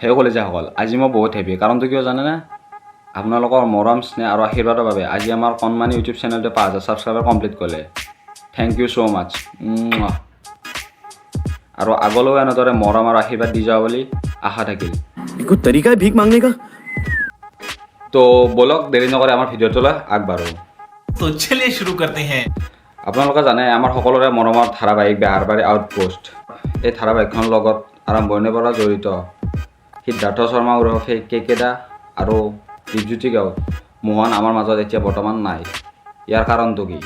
সেই কলেজীয়াসকল আজি মই বহুত হেপী কাৰণটো কিয় জানেনে আপোনালোকৰ মৰম স্নেহ আৰু আশীৰ্বাদৰ বাবে আজি আমাৰ কণমানি ইউটিউব চেনেলটোৱে 5000 ছাবস্ক্ৰাইবাৰ কমপ্লিট কৰিলে থেংক ইউ ছ' মাছ আৰু আগলৈও এনেদৰে মৰম আৰু আশীৰ্বাদ দি যাওঁ বুলি আশা থাকিল कोई तरीका है भीख मांगने का তো বলক দেৰি নকৰে আমাৰ ভিডিঅ'টোলৈ আগবাঢ়ো तो चलिए शुरू करते हैं আপোনালোকে জানে আমাৰ সকলোৰে মৰমৰ ধাৰাবাহিক বেহাৰবাৰী আউটপোষ্ট এই ধাৰাবাহিকখনৰ লগত আৰম্ভণিৰ পৰা জড়িত সিদ্ধাৰ্থ শৰ্মা ওৰফে কেকেদা আৰু দীপজ্যোতি গাঁও মোহন আমাৰ মাজত এতিয়া বৰ্তমান নাই ইয়াৰ কাৰণটো কি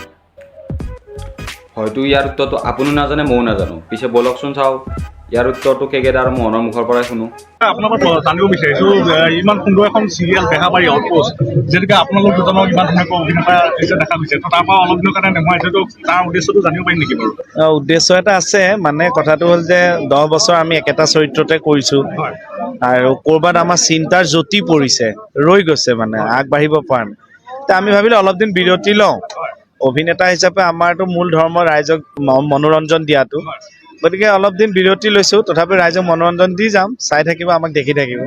হয়তো ইয়াৰ উত্তৰটো আপুনিও নাজানে ময়ো নাজানো পিছে বলকচোন চাওঁ ইয়াৰ উত্তৰটো কেকেদা আৰু মোহনৰ মুখৰ পৰাই শুনো আপোনালোকৰ জানিব বিচাৰিছোঁ ইমান সুন্দৰ এখন চিৰিয়েল বেহাৰবাৰী আউটপোষ্ট যিহেতুকে আপোনালোক দুজনক ইমান ধুনীয়াকৈ অভিনেতা হিচাপে দেখা গৈছে তো তাৰ পৰা অলপ দিনৰ কাৰণে নোহোৱা হৈছে তো তাৰ উদ্দেশ্যটো জানিব পাৰিম নেকি বাৰু উদ্দেশ্য এটা আছে মানে কথাটো হ'ল যে 10 বছৰ আমি একেটা চৰিত্ৰতে কৰিছোঁ আৰু ক'ৰবাত আমাৰ চিন্তাৰ জ্যোতি পৰিছে ৰৈ গৈছে মানে আগবাঢ়িব পৰা নাই তে আমি ভাবিলোঁ অলপ দিন বিৰতি লওঁ অভিনেতা হিচাপে আমাৰতো মূল ধৰ্ম ৰাইজক মনোৰঞ্জন দিয়াটো গতিকে অলপ দিন বিৰতি লৈছোঁ তথাপি ৰাইজক মনোৰঞ্জন দি যাম চাই থাকিব আমাক দেখি থাকিব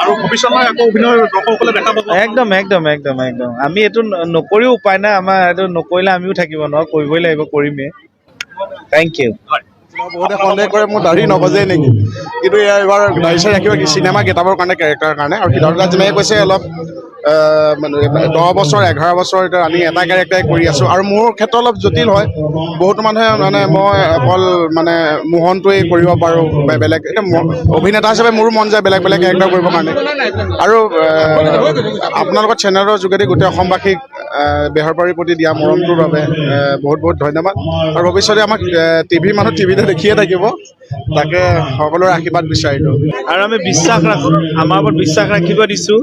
আৰু ভৱিষ্যতলৈ আকৌ অভিনয় দৰ্শকসকলে দেখা পাব একদম একদম একদম একদম আমি এইটো নকৰিও উপায় নাই আমাৰ এইটো নকৰিলে আমিও থাকিব নোৱাৰোঁ কৰিবই লাগিব কৰিমেই থেংক ইউ বহুতে সন্দেহ কৰে মোৰ দাঢ়ি নগজে নেকি কিন্তু এইবাৰ দাঢ়ি চাই ৰাখিব চিনেমা কেইটাবৰ কাৰণে কেৰেক্টাৰৰ কাৰণে আৰু সিদ্ধাৰ্থ যেনেকৈ কৈছে অলপ মানে 10 বছৰ 11 বছৰ এতিয়া আমি এটা কেৰেক্টাৰে কৰি আছোঁ আৰু মোৰ ক্ষেত্ৰত অলপ জটিল হয় বহুতো মানুহে মানে মই অকল মানে মোহনটোৱেই কৰিব পাৰোঁ বেলেগ এতিয়া অভিনেতা হিচাপে মোৰো মন যায় বেলেগ বেলেগ কেৰেক্টাৰ কৰিবৰ কাৰণে আৰু আপোনালোকৰ চেনেলৰ যোগেদি গোটেই অসমবাসীক বেহাৰবাৰীৰ প্ৰতি দিয়া মৰমটোৰ বাবে বহুত বহুত ধন্যবাদ আৰু ভৱিষ্যতে আমাক টিভিৰ মানুহ টিভিতে দেখিয়ে থাকিব তাকে সকলোৰে আশীৰ্বাদ বিচাৰিলোঁ আৰু আমি বিশ্বাস ৰাখোঁ আমাৰ ওপৰত বিশ্বাস ৰাখিব দিছোঁ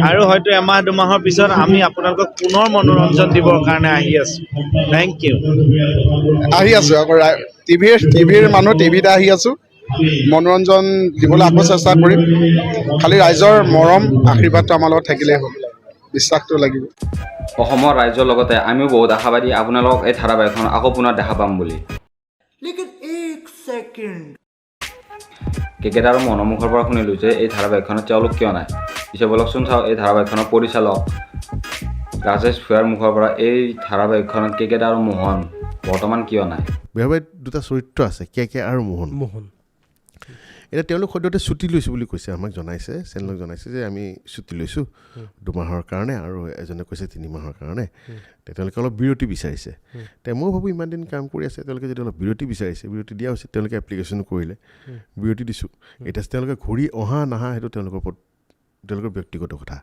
আৰু হয়তো এমাহ দুমাহৰ পিছত আমি আপোনালোকক পুনৰ মনোৰঞ্জন দিবৰ কাৰণে আহি আছোঁ থেংক ইউ আহি আছোঁ আকৌ টিভিৰ মানুহ টিভিতে আহি আছোঁ মনোৰঞ্জন দিবলৈ আকৌ চেষ্টা কৰিম খালি ৰাইজৰ মৰম আশীৰ্বাদটো আমাৰ লগত থাকিলেই হ'ল বিশ্বাসটো লাগিব অসমৰ ৰাইজৰ লগতে আমিও বহুত আশাবাদী আপোনালোকক এই ধাৰাবাহিকখন আকৌ পুনৰ দেখা পাম বুলি কেকেদা আৰু মোহনৰ মুখৰ পৰা শুনিলোঁ যে এই ধাৰাবাহিকখনত তেওঁলোক কিয় নাই পিছে বলকচোন চাওঁ এই ধাৰাবাহিকখনৰ পৰিচালক ৰাজেশ ভূঞাৰ মুখৰ পৰা এই ধাৰাবাহিকখনত কেকেদা আৰু মোহন বৰ্তমান কিয় নাই বেহাৰবাৰীত দুটা চৰিত্ৰ আছে কে আৰু মোহন এতিয়া তেওঁলোক সদ্যহতে ছুটি লৈছোঁ বুলি কৈছে আমাক জনাইছে চেনেলক জনাইছে যে আমি ছুটি লৈছোঁ 2 মাহৰ কাৰণে আৰু এজনে কৈছে 3 মাহৰ কাৰণে তেওঁলোকে অলপ বিৰতি বিচাৰিছে তে মই ভাবোঁ ইমান দিন কাম কৰি আছে তেওঁলোকে যদি অলপ বিৰতি বিচাৰিছে বিৰতি দিয়া হৈছে তেওঁলোকে এপ্লিকেশ্যন কৰিলে বিৰতি দিছোঁ এতিয়া তেওঁলোকে ঘূৰি অহা নাহা সেইটো তেওঁলোকৰ ব্যক্তিগত কথা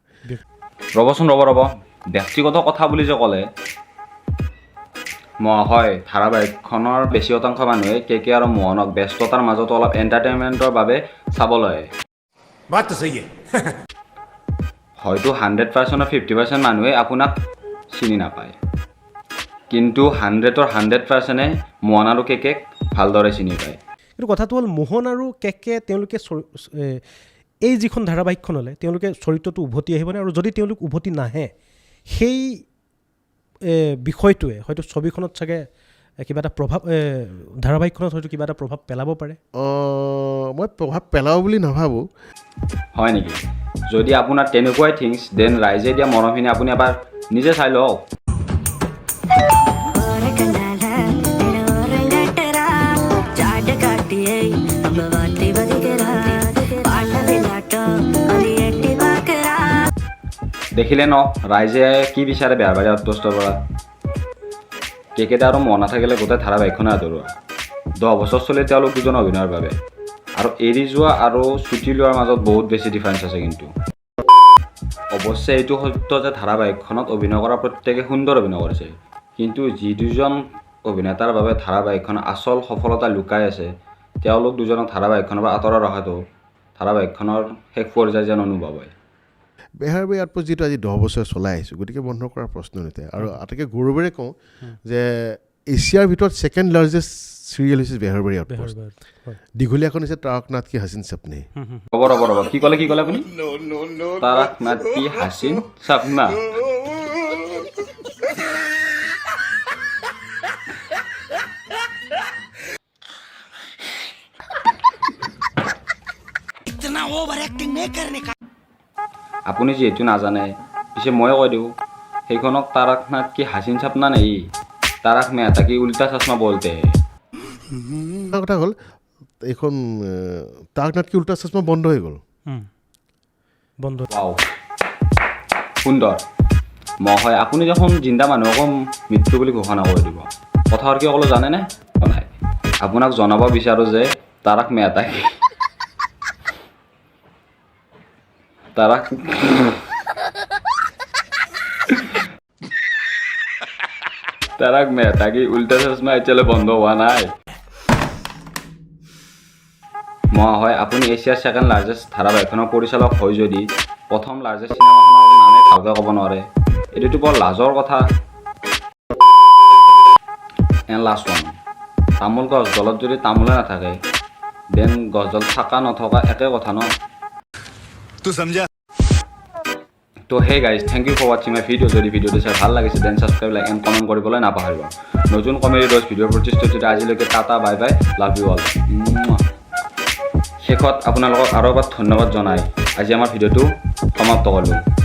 ৰ'বচোন ৰ'ব ব্যক্তিগত কথা বুলি যে ক'লে হয় ধাৰাবাহিকখনৰ বেছি শতাংশ মানুহে কে আৰু মোহনক ব্যস্ততাৰ মাজতো অলপ এণ্টাৰটেইনমেণ্টৰ বাবে চাবলৈ হয়তো 100%ৰ 50% মানুহে আপোনাক চিনি নাপায় কিন্তু 100ৰ 100%এ মোহন আৰু কেকেক ভালদৰে চিনি পায় কিন্তু কথাটো হ'ল মোহন আৰু কেকে তেওঁলোকে এই যিখন ধাৰাবাহিকখনলৈ তেওঁলোকে চৰিত্ৰটো উভতি আহিবনে আৰু যদি তেওঁলোক উভতি নাহে সেই বিষয়টোৱে হয়তো ছবিখনত চাগে কিবা এটা প্ৰভাৱ ধাৰাবাহিকখনত হয়তো কিবা এটা প্ৰভাৱ পেলাব পাৰে মই প্ৰভাৱ পেলাওঁ বুলি নাভাবোঁ হয় নেকি যদি আপোনাৰ তেনেকুৱাই থিংছ দেন ৰাইজে দিয়া মৰমখিনি আপুনি এবাৰ নিজে চাই লওক দেখিলে ন ৰাইজে কি বিচাৰে বেহাৰবাৰী আউটপোষ্টৰ পৰা কেকেদা আৰু মন নাথাকিলে গোটেই ধাৰাবাহিকখনে আদৰোৱা 10 বছৰ চলি তেওঁলোক দুজন অভিনয়ৰ বাবে আৰু এৰি যোৱা আৰু ছুটি লোৱাৰ মাজত বহুত বেছি ডিফাৰেঞ্চ আছে কিন্তু অৱশ্যে এইটো সত্য যে ধাৰাবাহিকখনত অভিনয় কৰা প্ৰত্যেকে সুন্দৰ অভিনয় কৰিছে কিন্তু যি দুজন অভিনেতাৰ বাবে ধাৰাবাহিকখনৰ আচল সফলতা লুকাই আছে তেওঁলোক দুজনক ধাৰাবাহিকখনৰ পৰা আঁতৰাই ৰখাটো ধাৰাবাহিকখনৰ শেষ পৰ্যায় যেন অনুভৱ হয় বেহাৰবাৰী আউটপোষ্ট যিটো আজি 10 বছৰ চলাই আহিছোঁ গতিকে বন্ধ কৰাৰ প্ৰশ্ন নুঠে আৰু আটাইতকৈ গৌৰৱেৰে কওঁ যে এছিয়াৰ ভিতৰত ছেকেণ্ড লাৰ্জেষ্ট চিৰিয়েল হৈছে বেহাৰবাৰী আউটপোষ্ট দীঘলীয়াখন হৈছে তাৰকনাথ কি হাছিন সপনে ৰ'ব কি ক'লে আপুনি তাৰকনাথ কি হাছিন সপনা इतना আপুনি যিহেতু নাজানে পিছে ময়ে কৈ দিওঁ সেইখনক তাৰাকনাথ কি হাসিন সপনা নেই তাৰাক মেহতা কি উল্টা চশমা বলতে এটা কথা হ'ল এইখন তাৰাকনাথ কি উল্টা চশমা বন্ধ হৈ গ'ল বন্ধু পাওঁ সুন্দৰ মই আপুনি দেখোন জিন্দা মানুহকো মৃত্যু বুলি ঘোষণা কৰি দিব কথা কি ক'লো জানেনে নাই আপোনাক জনাব বিচাৰোঁ যে তাৰাক মেহতাই তাৰাক মেহতা কি উল্টা চশমা এতিয়ালৈ বন্ধ হোৱা নাই হয় আপুনি এছিয়াৰ ছেকেণ্ড লাৰ্জেষ্ট ধাৰাবাহিকখনৰ পৰিচালক হয় যদি প্ৰথম লাৰ্জেষ্ট চিনেমাখনৰ নামে ভালকৈ ক'ব নোৱাৰে এইটোতো বৰ লাজৰ কথা এণ্ড লাষ্ট ওৱান তামোল গছ দলত যদি তামোলে নাথাকে দেন গছডাল থকা নথকা একে কথা ন তো hey guys thank U for ৱাচিং মাই ভিডিঅ' যদি ভিডিঅ'টো চাই ভাল লাগিছে then subscribe like and comment কৰিবলৈ নাপাহৰিব নতুন কমেডি ৰ'জ ভিডিঅ'ৰ প্ৰতিশ্ৰুতিৰে আজিলৈকে tata bye bye love you all শেষত আপোনালোকক আৰু এবাৰ ধন্যবাদ জনাই আজি আমাৰ ভিডিঅ'টো সমাপ্ত কৰিলোঁ